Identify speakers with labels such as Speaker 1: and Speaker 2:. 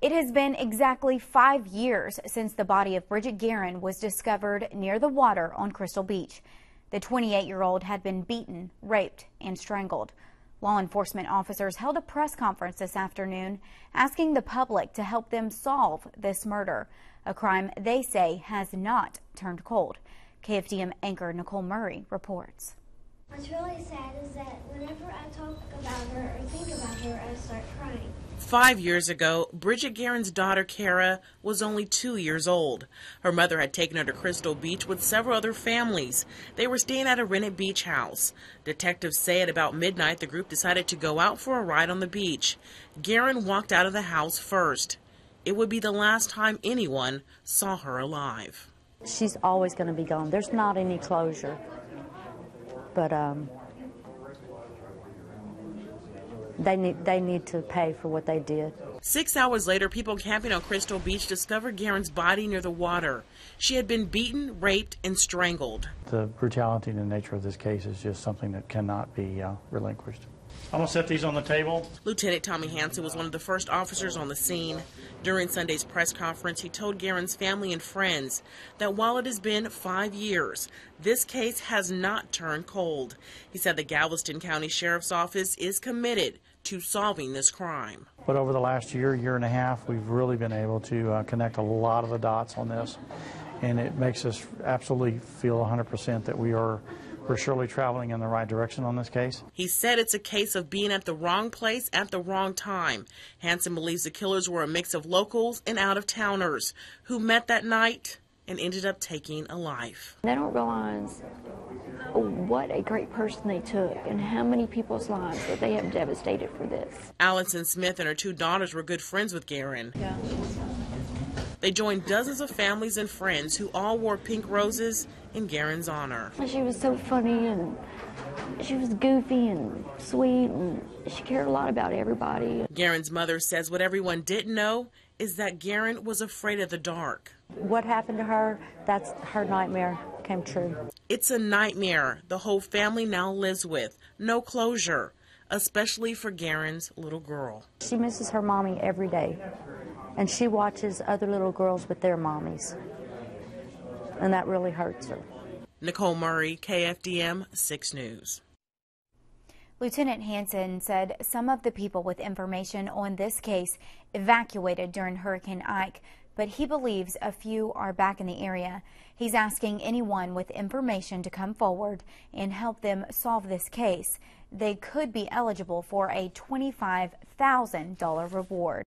Speaker 1: It has been exactly 5 years since the body of Bridgette Gearen was discovered near the water on Crystal Beach. The 28-year-old had been beaten, raped, and strangled. Law enforcement officers held a press conference this afternoon asking the public to help them solve this murder, a crime they say has not turned cold. KFDM anchor Nicole Murray reports.
Speaker 2: What's really sad is that whenever I talk about her or think about her, I start crying.
Speaker 3: 5 years ago, Bridgette Gearen's daughter, Kyra, was only 2 years old. Her mother had taken her to Crystal Beach with several other families. They were staying at a rented beach house. Detectives say at about midnight, the group decided to go out for a ride on the beach. Gearen walked out of the house first. It would be the last time anyone saw her alive.
Speaker 4: She's always going to be gone. There's not any closure. But they need to pay for what they did.
Speaker 3: 6 hours later, people camping on Crystal Beach discovered Gearen's body near the water. She had been beaten, raped, and strangled.
Speaker 5: The brutality and the nature of this case is just something that cannot be relinquished. I'm going to set these on the table.
Speaker 3: Lieutenant Tommy Hansen was one of the first officers on the scene. During Sunday's press conference, he told Gearen's family and friends that while it has been 5 years, this case has not turned cold. He said the Galveston County Sheriff's Office is committed to solving this crime.
Speaker 5: But over the last year and a half, we've really been able to connect a lot of the dots on this, and it makes us absolutely feel 100% that we're surely traveling in the right direction on this case.
Speaker 3: He said it's a case of being at the wrong place at the wrong time. Hansen believes the killers were a mix of locals and out-of-towners who met that night and ended up taking a life.
Speaker 6: They don't realize what a great person they took and how many people's lives that they have devastated for this.
Speaker 3: Allison Smith and her 2 daughters were good friends with Gearen.
Speaker 6: Yeah.
Speaker 3: They joined dozens of families and friends who all wore pink roses in Gearen's honor.
Speaker 6: She was so funny, and she was goofy and sweet, and she cared a lot about everybody.
Speaker 3: Gearen's mother says what everyone didn't know is that Gearen was afraid of the dark.
Speaker 4: What happened to her, that's her nightmare came true.
Speaker 3: It's a nightmare the whole family now lives with. No closure, especially for Gearen's little girl.
Speaker 4: She misses her mommy every day, and she watches other little girls with their mommies, and that really hurts her.
Speaker 3: Nicole Murray, KFDM 6 News.
Speaker 1: Lieutenant Hansen said some of the people with information on this case evacuated during Hurricane Ike, but he believes a few are back in the area. He's asking anyone with information to come forward and help them solve this case. They could be eligible for a $25,000 reward.